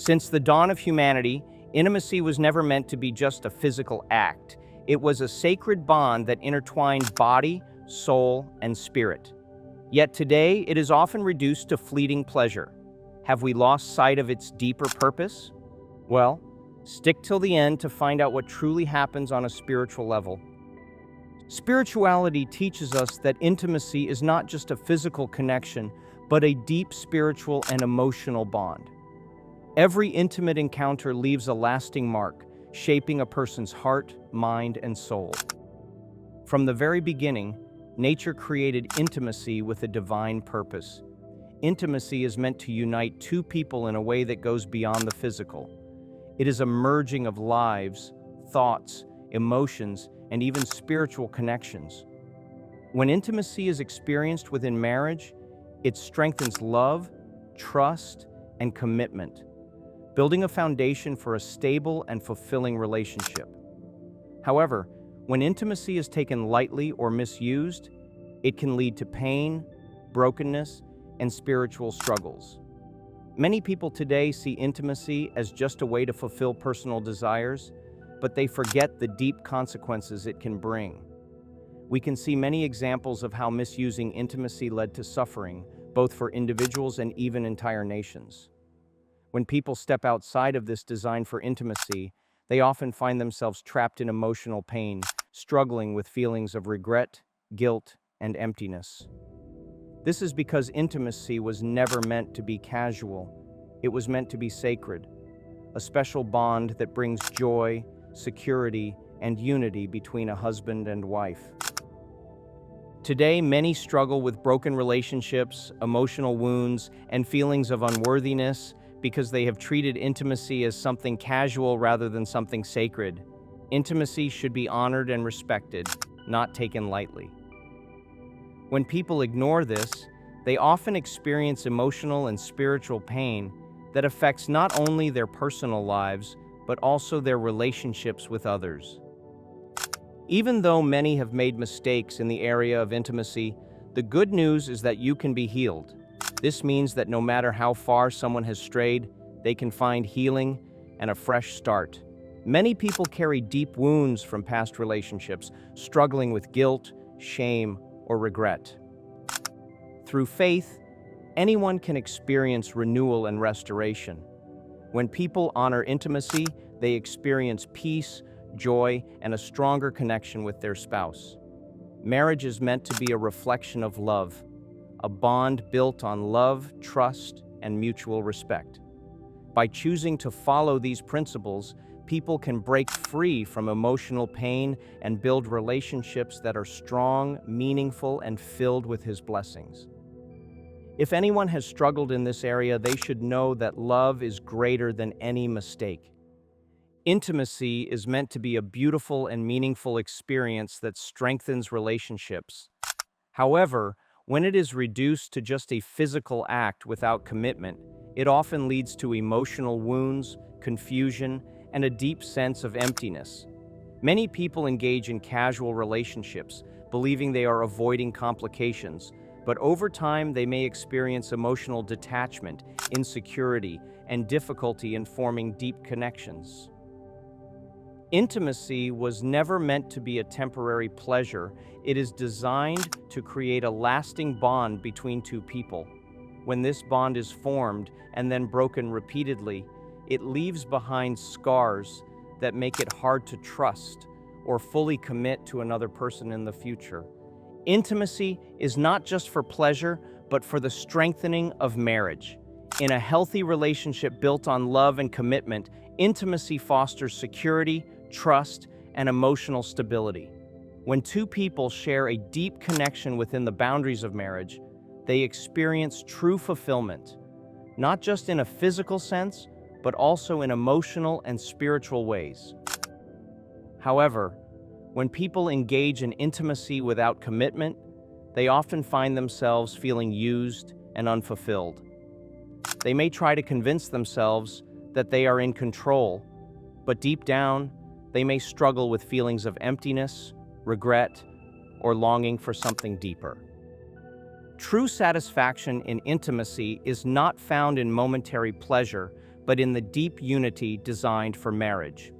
Since the dawn of humanity, intimacy was never meant to be just a physical act. It was a sacred bond that intertwined body, soul, and spirit. Yet today, it is often reduced to fleeting pleasure. Have we lost sight of its deeper purpose? Well, stick till the end to find out what truly happens on a spiritual level. Spirituality teaches us that intimacy is not just a physical connection, but a deep spiritual and emotional bond. Every intimate encounter leaves a lasting mark, shaping a person's heart, mind, and soul. From the very beginning, nature created intimacy with a divine purpose. Intimacy is meant to unite two people in a way that goes beyond the physical. It is a merging of lives, thoughts, emotions, and even spiritual connections. When intimacy is experienced within marriage, it strengthens love, trust, and commitment, building a foundation for a stable and fulfilling relationship. However, when intimacy is taken lightly or misused, it can lead to pain, brokenness, and spiritual struggles. Many people today see intimacy as just a way to fulfill personal desires, but they forget the deep consequences it can bring. We can see many examples of how misusing intimacy led to suffering, both for individuals and even entire nations. When people step outside of this design for intimacy, they often find themselves trapped in emotional pain, struggling with feelings of regret, guilt, and emptiness. This is because intimacy was never meant to be casual. It was meant to be sacred, a special bond that brings joy, security, and unity between a husband and wife. Today, many struggle with broken relationships, emotional wounds, and feelings of unworthiness because they have treated intimacy as something casual rather than something sacred. Intimacy should be honored and respected, not taken lightly. When people ignore this, they often experience emotional and spiritual pain that affects not only their personal lives, but also their relationships with others. Even though many have made mistakes in the area of intimacy, the good news is that you can be healed. This means that no matter how far someone has strayed, they can find healing and a fresh start. Many people carry deep wounds from past relationships, struggling with guilt, shame, or regret. Through faith, anyone can experience renewal and restoration. When people honor intimacy, they experience peace, joy, and a stronger connection with their spouse. Marriage is meant to be a reflection of love, a bond built on love, trust, and mutual respect. By choosing to follow these principles, people can break free from emotional pain and build relationships that are strong, meaningful, and filled with His blessings. If anyone has struggled in this area, they should know that love is greater than any mistake. Intimacy is meant to be a beautiful and meaningful experience that strengthens relationships. However, when it is reduced to just a physical act without commitment, it often leads to emotional wounds, confusion, and a deep sense of emptiness. Many people engage in casual relationships, believing they are avoiding complications, but over time they may experience emotional detachment, insecurity, and difficulty in forming deep connections. Intimacy was never meant to be a temporary pleasure. It is designed to create a lasting bond between two people. When this bond is formed and then broken repeatedly, it leaves behind scars that make it hard to trust or fully commit to another person in the future. Intimacy is not just for pleasure, but for the strengthening of marriage. In a healthy relationship built on love and commitment, intimacy fosters security, trust, and emotional stability. When two people share a deep connection within the boundaries of marriage, they experience true fulfillment, not just in a physical sense, but also in emotional and spiritual ways. However, when people engage in intimacy without commitment, they often find themselves feeling used and unfulfilled. They may try to convince themselves that they are in control, but deep down, they may struggle with feelings of emptiness, regret, or longing for something deeper. True satisfaction in intimacy is not found in momentary pleasure, but in the deep unity designed for marriage.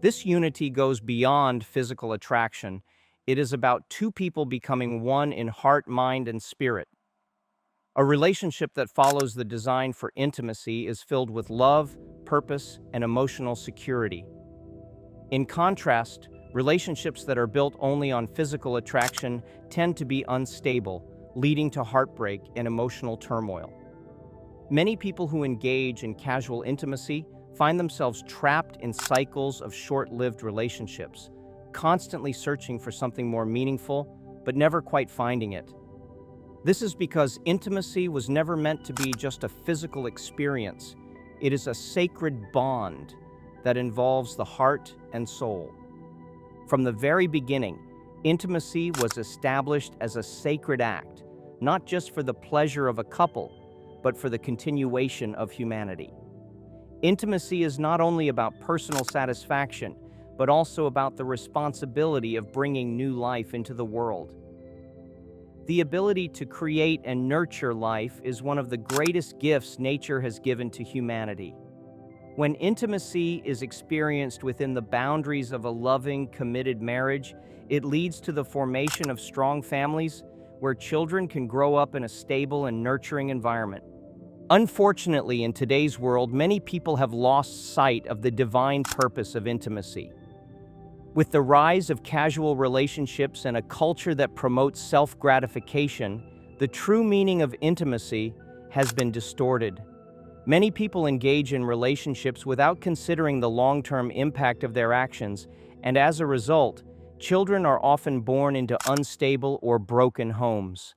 This unity goes beyond physical attraction. It is about two people becoming one in heart, mind, and spirit. A relationship that follows the design for intimacy is filled with love, purpose, and emotional security. In contrast, relationships that are built only on physical attraction tend to be unstable, leading to heartbreak and emotional turmoil. Many people who engage in casual intimacy find themselves trapped in cycles of short-lived relationships, constantly searching for something more meaningful, but never quite finding it. This is because intimacy was never meant to be just a physical experience. It is a sacred bond that involves the heart and soul. From the very beginning, intimacy was established as a sacred act, not just for the pleasure of a couple, but for the continuation of humanity. Intimacy is not only about personal satisfaction, but also about the responsibility of bringing new life into the world. The ability to create and nurture life is one of the greatest gifts nature has given to humanity. When intimacy is experienced within the boundaries of a loving, committed marriage, it leads to the formation of strong families where children can grow up in a stable and nurturing environment. Unfortunately, in today's world, many people have lost sight of the divine purpose of intimacy. With the rise of casual relationships and a culture that promotes self-gratification, the true meaning of intimacy has been distorted. Many people engage in relationships without considering the long-term impact of their actions, and as a result, children are often born into unstable or broken homes.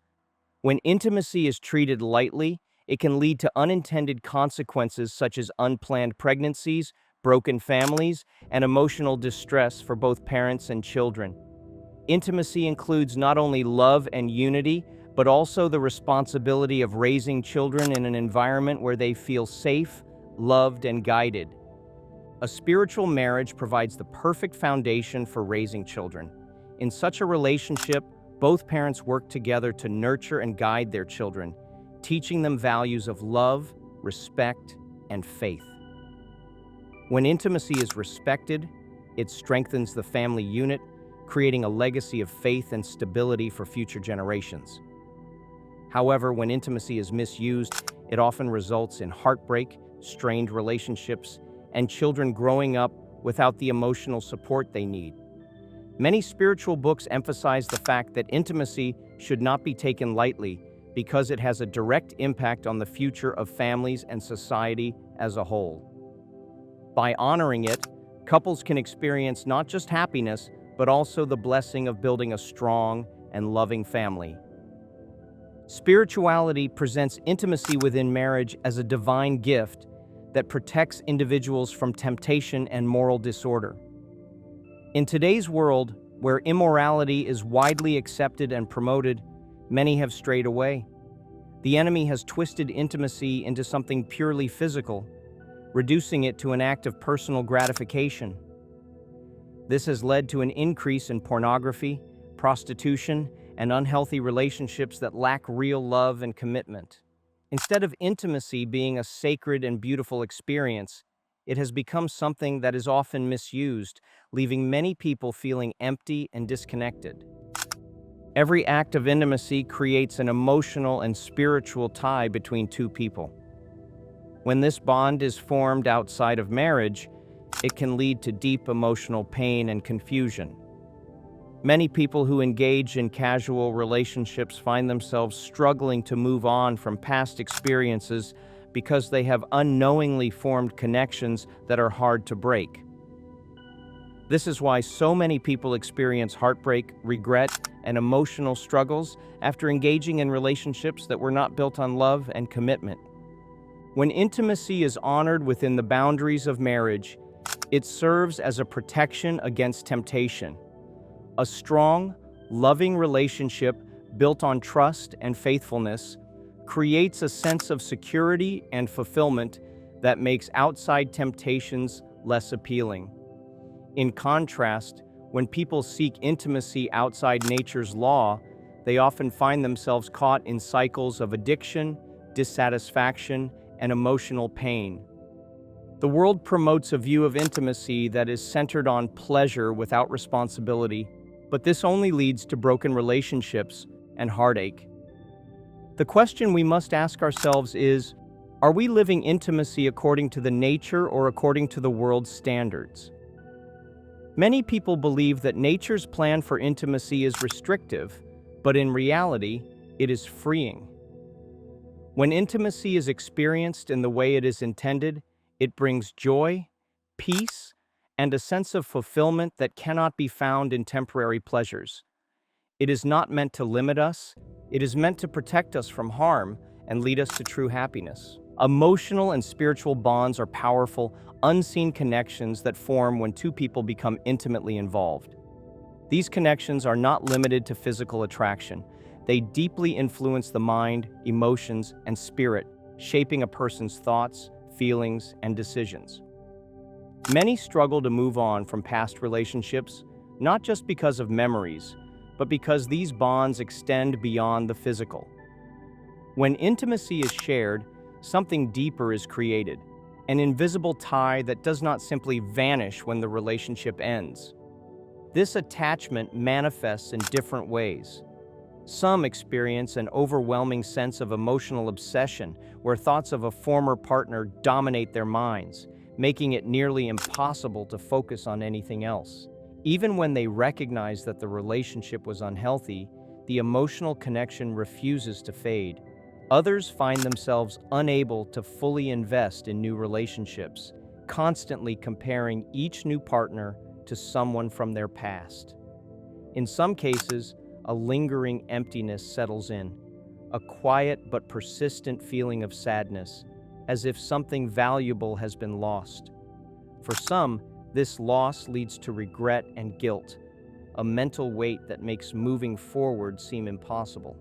When intimacy is treated lightly, it can lead to unintended consequences such as unplanned pregnancies, broken families, and emotional distress for both parents and children. Intimacy includes not only love and unity, but also the responsibility of raising children in an environment where they feel safe, loved, and guided. A spiritual marriage provides the perfect foundation for raising children. In such a relationship, both parents work together to nurture and guide their children, teaching them values of love, respect, and faith. When intimacy is respected, it strengthens the family unit, creating a legacy of faith and stability for future generations. However, when intimacy is misused, it often results in heartbreak, strained relationships, and children growing up without the emotional support they need. Many spiritual books emphasize the fact that intimacy should not be taken lightly because it has a direct impact on the future of families and society as a whole. By honoring it, couples can experience not just happiness, but also the blessing of building a strong and loving family. Spirituality presents intimacy within marriage as a divine gift that protects individuals from temptation and moral disorder. In today's world, where immorality is widely accepted and promoted, many have strayed away. The enemy has twisted intimacy into something purely physical, reducing it to an act of personal gratification. This has led to an increase in pornography, prostitution, and unhealthy relationships that lack real love and commitment. Instead of intimacy being a sacred and beautiful experience, it has become something that is often misused, leaving many people feeling empty and disconnected. Every act of intimacy creates an emotional and spiritual tie between two people. When this bond is formed outside of marriage, it can lead to deep emotional pain and confusion. Many people who engage in casual relationships find themselves struggling to move on from past experiences because they have unknowingly formed connections that are hard to break. This is why so many people experience heartbreak, regret, and emotional struggles after engaging in relationships that were not built on love and commitment. When intimacy is honored within the boundaries of marriage, it serves as a protection against temptation. A strong, loving relationship built on trust and faithfulness creates a sense of security and fulfillment that makes outside temptations less appealing. In contrast, when people seek intimacy outside nature's law, they often find themselves caught in cycles of addiction, dissatisfaction, and emotional pain. The world promotes a view of intimacy that is centered on pleasure without responsibility, but this only leads to broken relationships and heartache. The question we must ask ourselves is, are we living intimacy according to the nature or according to the world's standards? Many people believe that nature's plan for intimacy is restrictive, but in reality, it is freeing. When intimacy is experienced in the way it is intended, it brings joy, peace, and a sense of fulfillment that cannot be found in temporary pleasures. It is not meant to limit us, it is meant to protect us from harm and lead us to true happiness. Emotional and spiritual bonds are powerful, unseen connections that form when two people become intimately involved. These connections are not limited to physical attraction. They deeply influence the mind, emotions, and spirit, shaping a person's thoughts, feelings, and decisions. Many struggle to move on from past relationships, not just because of memories, but because these bonds extend beyond the physical. When intimacy is shared, something deeper is created, an invisible tie that does not simply vanish when the relationship ends. This attachment manifests in different ways. Some experience an overwhelming sense of emotional obsession, where thoughts of a former partner dominate their minds, making it nearly impossible to focus on anything else. Even when they recognize that the relationship was unhealthy, the emotional connection refuses to fade. Others find themselves unable to fully invest in new relationships, constantly comparing each new partner to someone from their past. In some cases, a lingering emptiness settles in, a quiet but persistent feeling of sadness, as if something valuable has been lost. For some, this loss leads to regret and guilt, a mental weight that makes moving forward seem impossible.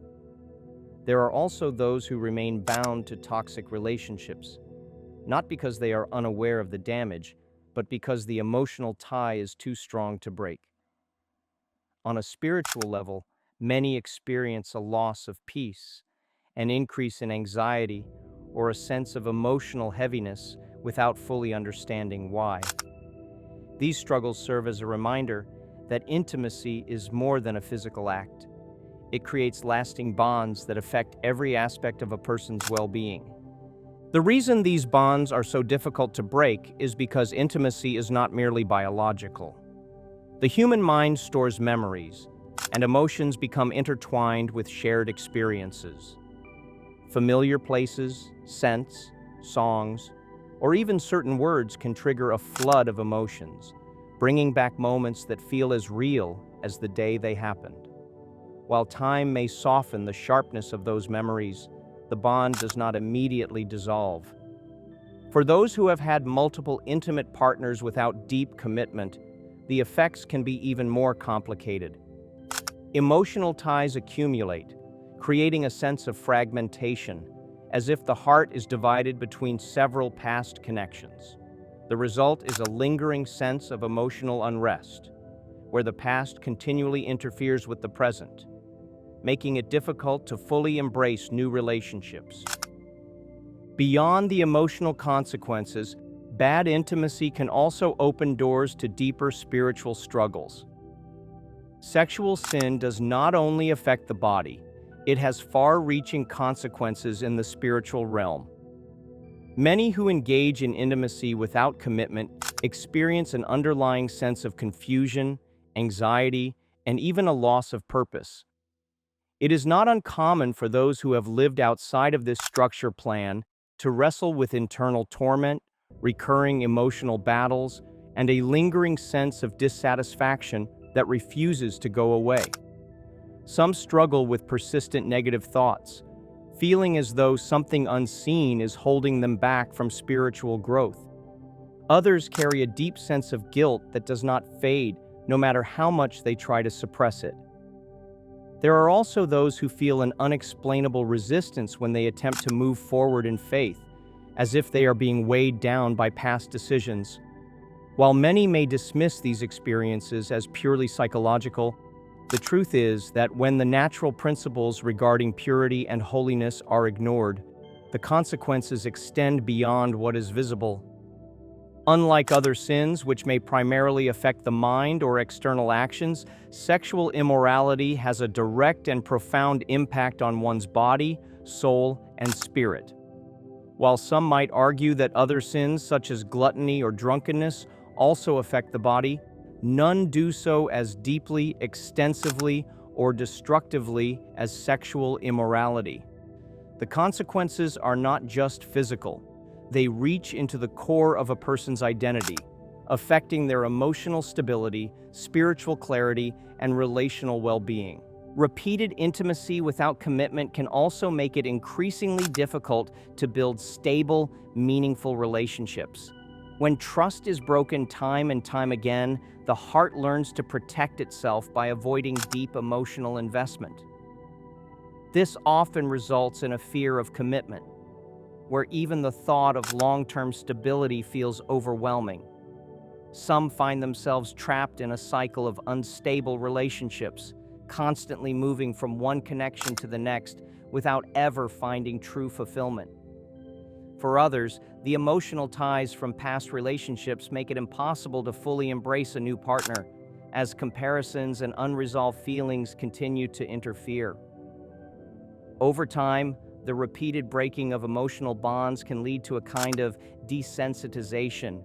There are also those who remain bound to toxic relationships, not because they are unaware of the damage, but because the emotional tie is too strong to break. On a spiritual level, many experience a loss of peace, an increase in anxiety, or a sense of emotional heaviness without fully understanding why. These struggles serve as a reminder that intimacy is more than a physical act. It creates lasting bonds that affect every aspect of a person's well-being. The reason these bonds are so difficult to break is because intimacy is not merely biological. The human mind stores memories, and emotions become intertwined with shared experiences. Familiar places, scents, songs, or even certain words can trigger a flood of emotions, bringing back moments that feel as real as the day they happened. While time may soften the sharpness of those memories, the bond does not immediately dissolve. For those who have had multiple intimate partners without deep commitment, the effects can be even more complicated. Emotional ties accumulate, creating a sense of fragmentation, as if the heart is divided between several past connections. The result is a lingering sense of emotional unrest, where the past continually interferes with the present, making it difficult to fully embrace new relationships. Beyond the emotional consequences, bad intimacy can also open doors to deeper spiritual struggles. Sexual sin does not only affect the body, it has far-reaching consequences in the spiritual realm. Many who engage in intimacy without commitment experience an underlying sense of confusion, anxiety, and even a loss of purpose. It is not uncommon for those who have lived outside of this structure plan to wrestle with internal torment, recurring emotional battles, and a lingering sense of dissatisfaction that refuses to go away. Some struggle with persistent negative thoughts, feeling as though something unseen is holding them back from spiritual growth. Others carry a deep sense of guilt that does not fade, no matter how much they try to suppress it. There are also those who feel an unexplainable resistance when they attempt to move forward in faith, as if they are being weighed down by past decisions. While many may dismiss these experiences as purely psychological, the truth is that when the natural principles regarding purity and holiness are ignored, The consequences extend beyond what is visible. Unlike other sins, which may primarily affect the mind or external actions, sexual immorality has a direct and profound impact on one's body, soul, and spirit. While some might argue that other sins, such as gluttony or drunkenness, also affect the body, none do so as deeply, extensively, or destructively as sexual immorality. The consequences are not just physical. They reach into the core of a person's identity, affecting their emotional stability, spiritual clarity, and relational well-being. Repeated intimacy without commitment can also make it increasingly difficult to build stable, meaningful relationships. When trust is broken time and time again, the heart learns to protect itself by avoiding deep emotional investment. This often results in a fear of commitment, where even the thought of long-term stability feels overwhelming. Some find themselves trapped in a cycle of unstable relationships, constantly moving from one connection to the next without ever finding true fulfillment. For others, the emotional ties from past relationships make it impossible to fully embrace a new partner, as comparisons and unresolved feelings continue to interfere. Over time, the repeated breaking of emotional bonds can lead to a kind of desensitization,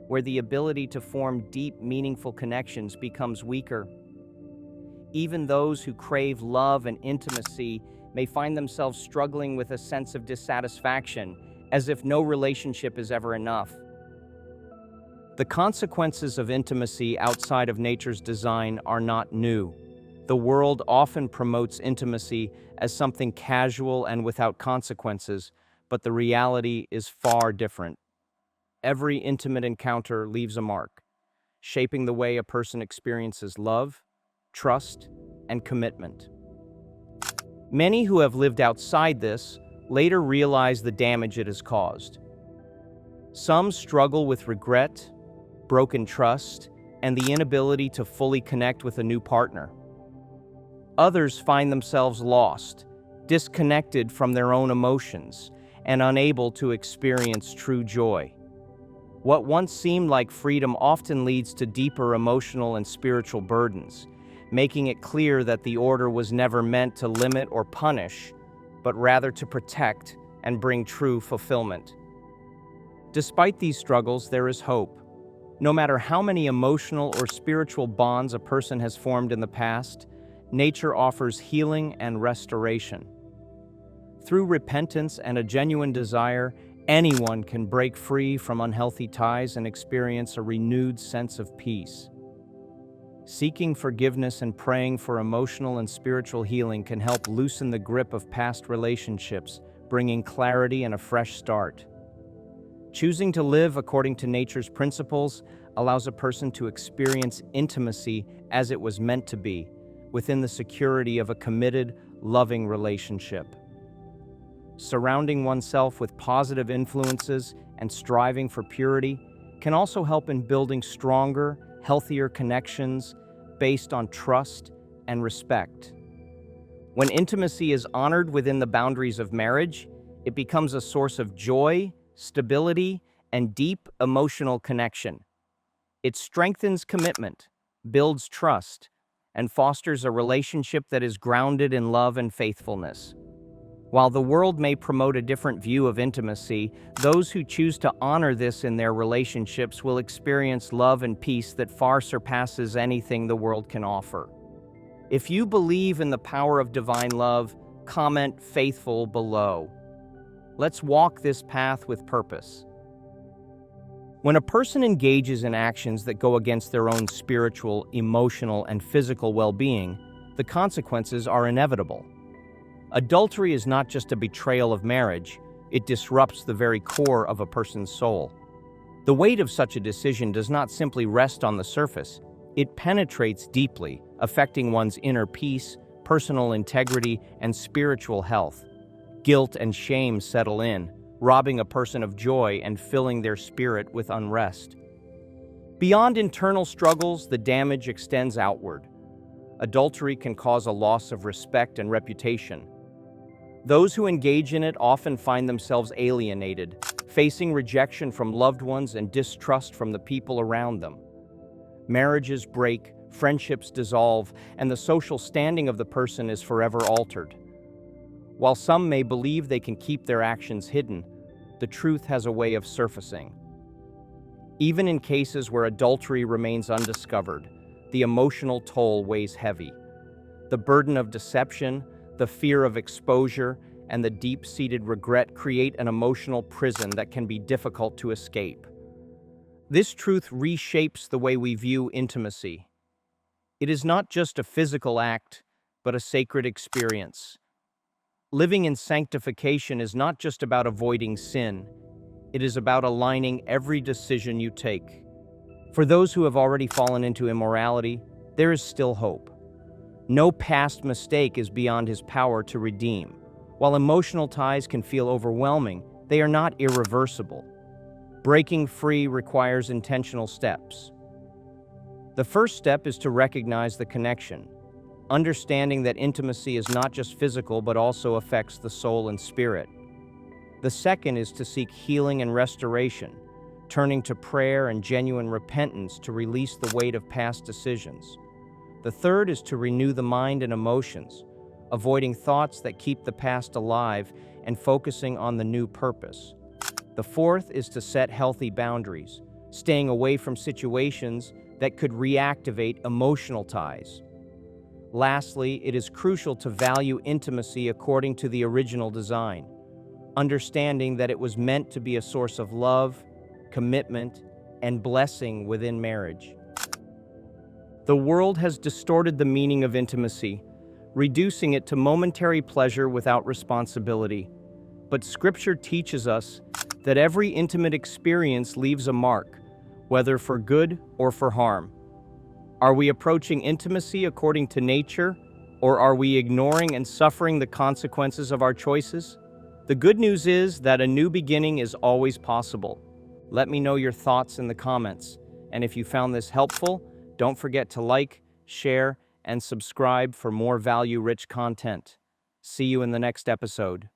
where the ability to form deep, meaningful connections becomes weaker. Even those who crave love and intimacy may find themselves struggling with a sense of dissatisfaction, as if no relationship is ever enough. The consequences of intimacy outside of nature's design are not new. The world often promotes intimacy as something casual and without consequences, but the reality is far different. Every intimate encounter leaves a mark, shaping the way a person experiences love, trust, and commitment. Many who have lived outside this later realize the damage it has caused. Some struggle with regret, broken trust, and the inability to fully connect with a new partner. Others find themselves lost, disconnected from their own emotions, and unable to experience true joy. What once seemed like freedom often leads to deeper emotional and spiritual burdens, making it clear that the order was never meant to limit or punish, but rather to protect and bring true fulfillment. Despite these struggles, there is hope. No matter how many emotional or spiritual bonds a person has formed in the past, nature offers healing and restoration. Through repentance and a genuine desire, anyone can break free from unhealthy ties and experience a renewed sense of peace. Seeking forgiveness and praying for emotional and spiritual healing can help loosen the grip of past relationships, bringing clarity and a fresh start. Choosing to live according to nature's principles allows a person to experience intimacy as it was meant to be, within the security of a committed, loving relationship. Surrounding oneself with positive influences and striving for purity can also help in building stronger, healthier connections based on trust and respect. When intimacy is honored within the boundaries of marriage, it becomes a source of joy, stability, and deep emotional connection. It strengthens commitment, builds trust, and fosters a relationship that is grounded in love and faithfulness. While the world may promote a different view of intimacy, those who choose to honor this in their relationships will experience love and peace that far surpasses anything the world can offer. If you believe in the power of divine love, comment "faithful" below. Let's walk this path with purpose. When a person engages in actions that go against their own spiritual, emotional, and physical well-being, the consequences are inevitable. Adultery is not just a betrayal of marriage, it disrupts the very core of a person's soul. The weight of such a decision does not simply rest on the surface, it penetrates deeply, affecting one's inner peace, personal integrity, and spiritual health. Guilt and shame settle in, robbing a person of joy and filling their spirit with unrest. Beyond internal struggles, the damage extends outward. Adultery can cause a loss of respect and reputation. Those who engage in it often find themselves alienated, facing rejection from loved ones and distrust from the people around them. Marriages break, friendships dissolve, and the social standing of the person is forever altered. While some may believe they can keep their actions hidden, the truth has a way of surfacing. Even in cases where adultery remains undiscovered, the emotional toll weighs heavy. The burden of deception, the fear of exposure, and the deep-seated regret create an emotional prison that can be difficult to escape. This truth reshapes the way we view intimacy. It is not just a physical act, but a sacred experience. Living in sanctification is not just about avoiding sin. It is about aligning every decision you take. For those who have already fallen into immorality, there is still hope. No past mistake is beyond His power to redeem. While emotional ties can feel overwhelming, they are not irreversible. Breaking free requires intentional steps. The first step is to recognize the connection, understanding that intimacy is not just physical but also affects the soul and spirit. The second is to seek healing and restoration, turning to prayer and genuine repentance to release the weight of past decisions. The third is to renew the mind and emotions, avoiding thoughts that keep the past alive and focusing on the new purpose. The fourth is to set healthy boundaries, staying away from situations that could reactivate emotional ties. Lastly, it is crucial to value intimacy according to the original design, understanding that it was meant to be a source of love, commitment, and blessing within marriage. The world has distorted the meaning of intimacy, reducing it to momentary pleasure without responsibility. But Scripture teaches us that every intimate experience leaves a mark, whether for good or for harm. Are we approaching intimacy according to nature, or are we ignoring and suffering the consequences of our choices? The good news is that a new beginning is always possible. Let me know your thoughts in the comments, and if you found this helpful, don't forget to like, share, and subscribe for more value-rich content. See you in the next episode.